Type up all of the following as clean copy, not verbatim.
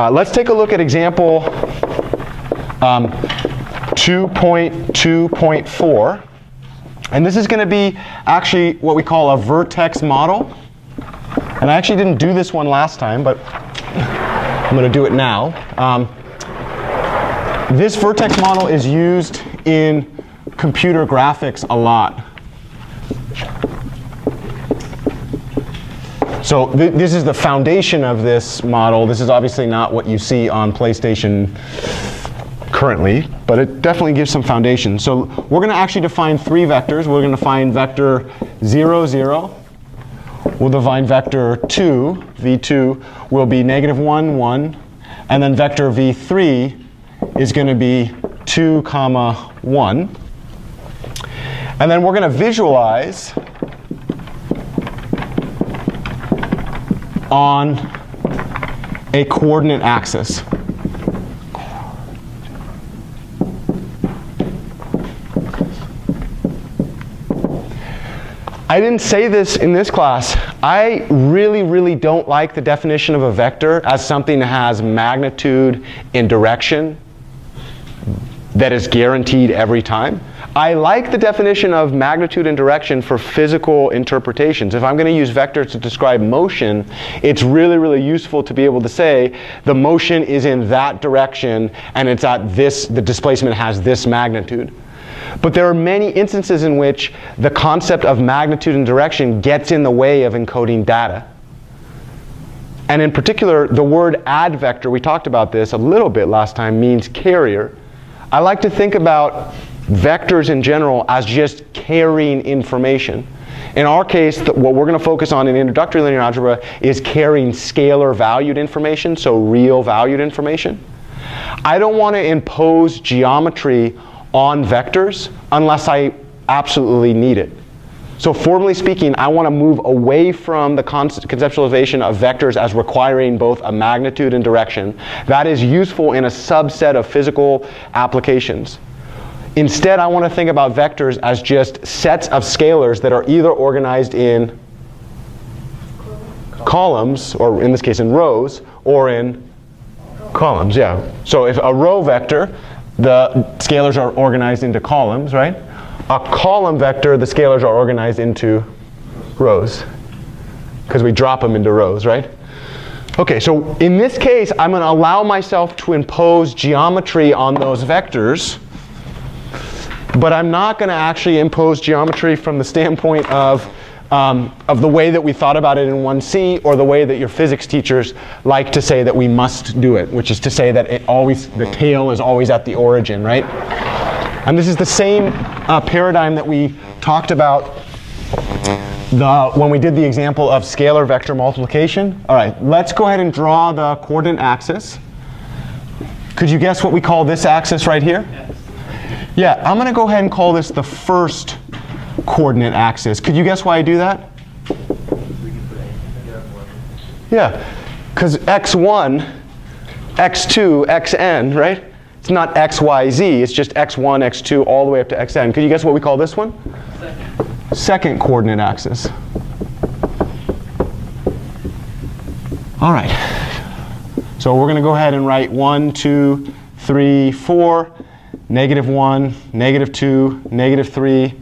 Let's take a look at example 2.2.4. And this is going to be actually what we call a vertex model. And I actually didn't do this one last time, but I'm going to do it now. This vertex model is used in computer graphics a lot. So this is the foundation of this model. This is obviously not what you see on PlayStation currently, but it definitely gives some foundation. So we're going to actually define three vectors. We're going to define vector 0, 0. We'll define vector 2, v2, will be negative 1, 1. And then vector v3 is going to be 2, 1. And then we're going to visualize on a coordinate axis. I didn't say this in this class. I really don't like the definition of a vector as something that has magnitude and direction that is guaranteed every time. I like the definition of magnitude and direction for physical interpretations. If I'm going to use vectors to describe motion, it's really useful to be able to say the motion is in that direction and it's at this, the displacement has this magnitude. But there are many instances in which the concept of magnitude and direction gets in the way of encoding data. And in particular, the word advector, we talked about this a little bit last time, means carrier. I like to think about vectors in general as just carrying information. In our case, what we're going to focus on in introductory linear algebra is carrying scalar valued information, so real valued information. I don't want to impose geometry on vectors unless I absolutely need it. So formally speaking, I want to move away from the conceptualization of vectors as requiring both a magnitude and direction. That is useful in a subset of physical applications. Instead, I want to think about vectors as just sets of scalars that are either organized in columns, or in this case in rows, or in columns, yeah. So if a row vector, the scalars are organized into columns, right? A column vector, the scalars are organized into rows, because we drop them into rows, right? Okay, so in this case, I'm going to allow myself to impose geometry on those vectors, but I'm not going to actually impose geometry from the standpoint of the way that we thought about it in 1C, or the way that your physics teachers like to say that we must do it, which is to say that the tail is always at the origin, right? And this is the same paradigm that we talked about when we did the example of scalar vector multiplication. All right, let's go ahead and draw the coordinate axis. Could you guess what we call this axis right here? Yeah, I'm going to go ahead and call this the first coordinate axis. Could you guess why I do that? Yeah, because x1, x2, xn, right? It's not x, y, z. It's just x1, x2, all the way up to xn. Could you guess what we call this one? Second coordinate axis. All right. So we're going to go ahead and write 1, 2, 3, 4, negative 1, negative 2, negative 3,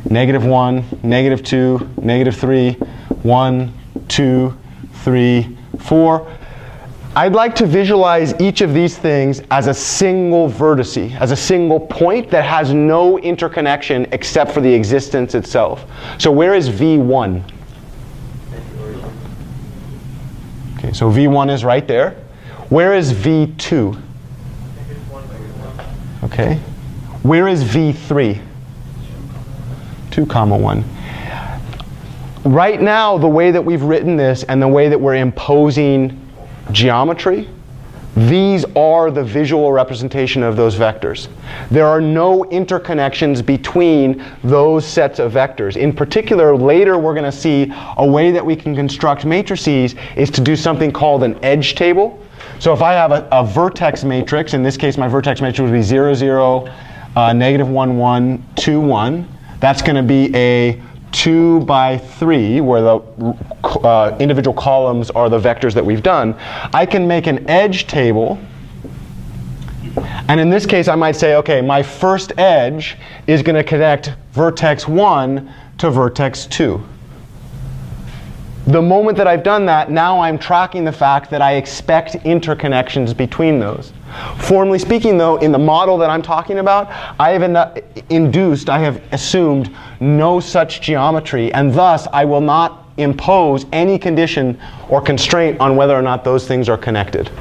negative 1, negative 2, negative 3, 1, 2, 3, 4. I'd like to visualize each of these things as a single vertice, as a single point that has no interconnection except for the existence itself. So where is V1? Okay, so V1 is right there. Where is V2? Okay. Where is V3? 2, 1. Right now, the way that we've written this and the way that we're imposing geometry, these are the visual representation of those vectors. There are no interconnections between those sets of vectors. In particular, later we're going to see a way that we can construct matrices is to do something called an edge table. So if I have a vertex matrix, in this case my vertex matrix would be 0, 0, negative 1, 1, 2, 1. That's going to be a 2 by 3, where the individual columns are the vectors that we've done, I can make an edge table. And in this case, I might say, okay, my first edge is going to connect vertex 1 to vertex 2. The moment that I've done that, now I'm tracking the fact that I expect interconnections between those. Formally speaking, though, in the model that I'm talking about, I have assumed no such geometry, and thus I will not impose any condition or constraint on whether or not those things are connected.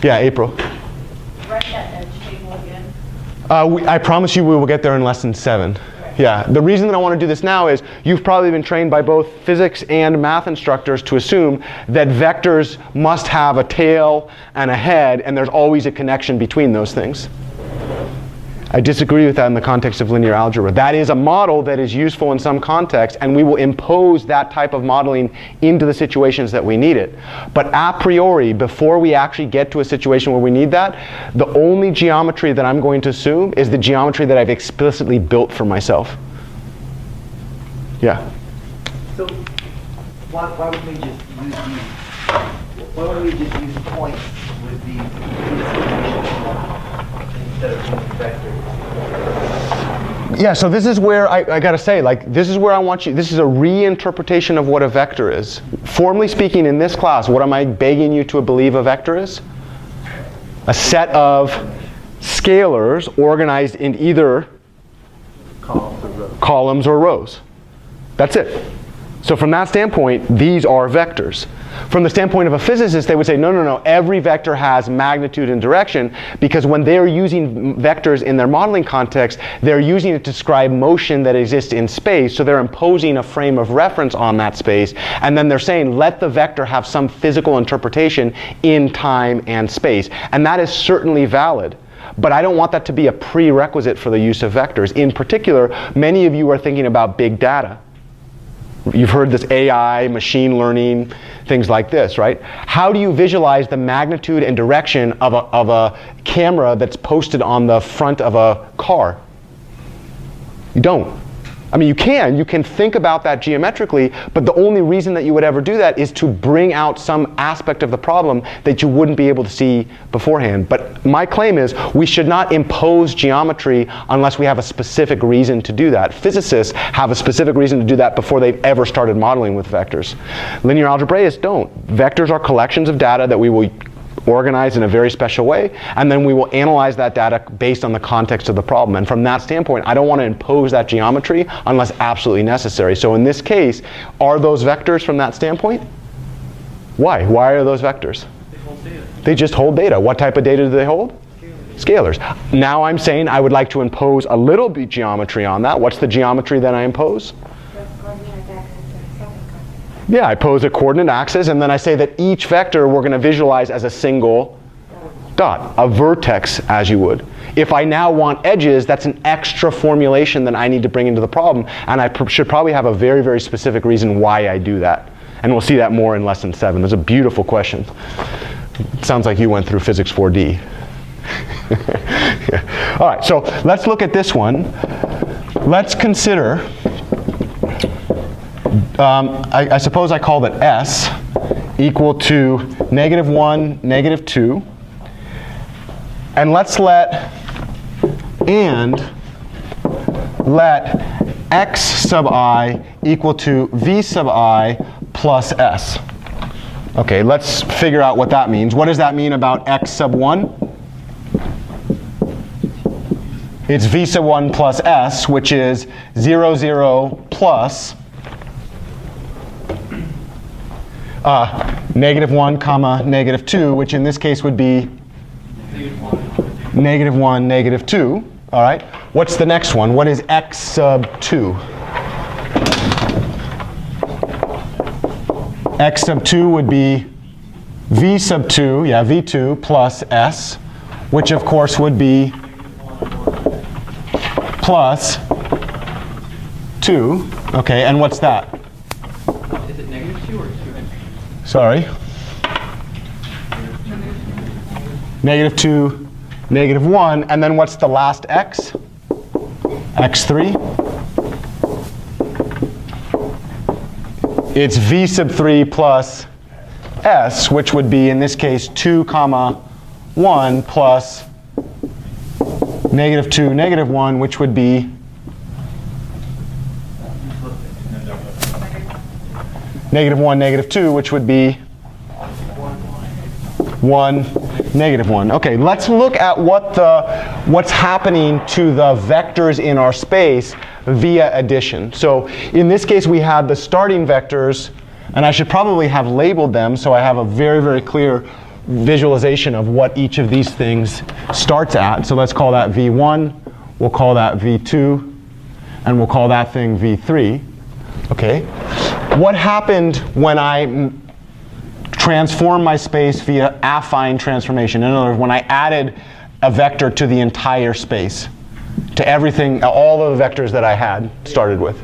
Yeah, April? Write that edge table again. I promise you we will get there in lesson 7. Yeah, the reason that I want to do this now is you've probably been trained by both physics and math instructors to assume that vectors must have a tail and a head, and there's always a connection between those things. I disagree with that in the context of linear algebra. That is a model that is useful in some context, and we will impose that type of modeling into the situations that we need it. But a priori, before we actually get to a situation where we need that, the only geometry that I'm going to assume is the geometry that I've explicitly built for myself. Yeah? So why would we just use these? Why would we just use points with these instead of using vectors? Yeah, so this is where I gotta say, like, this is where I want you, this is a reinterpretation of what a vector is. Formally speaking, in this class, what am I begging you to believe a vector is? A set of scalars organized in either columns or rows. That's it. So from that standpoint, these are vectors. From the standpoint of a physicist, they would say, no, no, no, every vector has magnitude and direction, because when they're using vectors in their modeling context, they're using it to describe motion that exists in space, so they're imposing a frame of reference on that space, and then they're saying, let the vector have some physical interpretation in time and space. And that is certainly valid. But I don't want that to be a prerequisite for the use of vectors. In particular, many of you are thinking about big data. You've heard this AI, machine learning, things like this, right? How do you visualize the magnitude and direction of a camera that's posted on the front of a car? You don't. I mean, you can think about that geometrically, but the only reason that you would ever do that is to bring out some aspect of the problem that you wouldn't be able to see beforehand. But my claim is we should not impose geometry unless we have a specific reason to do that. Physicists have a specific reason to do that before they've ever started modeling with vectors. Linear algebraists don't. Vectors are collections of data that we will organized in a very special way, and then we will analyze that data based on the context of the problem. And from that standpoint, I don't want to impose that geometry unless absolutely necessary. So in this case, are those vectors from that standpoint? Why? Why are those vectors? They hold data. They just hold data. What type of data do they hold? Scalars. Now I'm saying I would like to impose a little bit geometry on that. What's the geometry that I impose? Yeah, I pose a coordinate axis, and then I say that each vector we're going to visualize as a single dot, a vertex, as you would. If I now want edges, that's an extra formulation that I need to bring into the problem, and I should probably have a very, very specific reason why I do that. And we'll see that more in lesson 7. That's a beautiful question. It sounds like you went through physics 4D. Yeah. All right, so let's look at this one. Let's consider I suppose I call that S equal to -1, -2. And let's let x sub I equal to v sub I plus s. Okay, let's figure out what that means. What does that mean about x sub 1? It's v sub 1 plus s, which is 0, 0 plus -1 comma -2, which in this case would be -1, -2. All right. What's the next one? What is x sub 2? X sub 2 would be v sub 2, yeah, v2 plus s, which of course would be plus 2. Okay, and what's that? Is it -2 or 2? Sorry. -2, -1, and then what's the last x? x3. it's v sub 3 plus s, which would be, in this case, 2 comma 1 plus negative 2, negative 1, which would be negative 1, negative 2, which would be 1, negative 1. Okay, let's look at what's happening to the vectors in our space via addition. So in this case, we had the starting vectors, and I should probably have labeled them so I have a very, very clear visualization of what each of these things starts at. So let's call that V1, we'll call that V2, and we'll call that thing V3. Okay. What happened when I transform my space via affine transformation? In other words, when I added a vector to the entire space, to everything, all of the vectors that I had started with.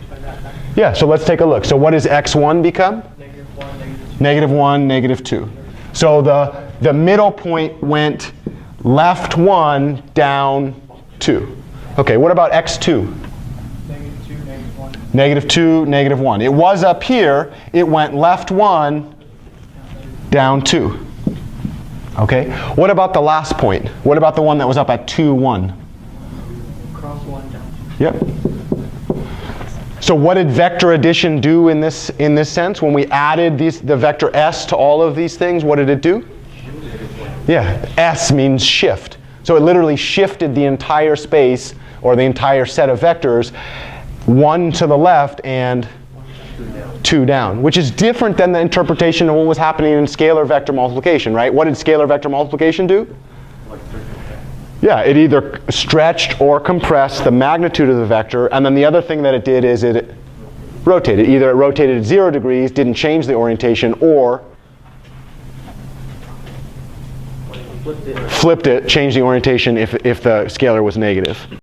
Yeah, so let's take a look. So what does x1 become? Negative 1, negative 2. So the middle point went left 1, down 2. Okay, what about x2? Negative 2, negative 1. It was up here. It went left 1, down 2. Okay? What about the last point? What about the one that was up at 2, 1? Cross 1 down. Yep. So what did vector addition do in this sense? When we added the vector s to all of these things, what did it do? Yeah, s means shift. So it literally shifted the entire space, or the entire set of vectors, 1 to the left and 2 down, which is different than the interpretation of what was happening in scalar vector multiplication, right? What did scalar vector multiplication do? Yeah, it either stretched or compressed the magnitude of the vector, and then the other thing that it did is it rotated. Either it rotated 0 degrees, didn't change the orientation, or flipped it, changed the orientation if the scalar was negative.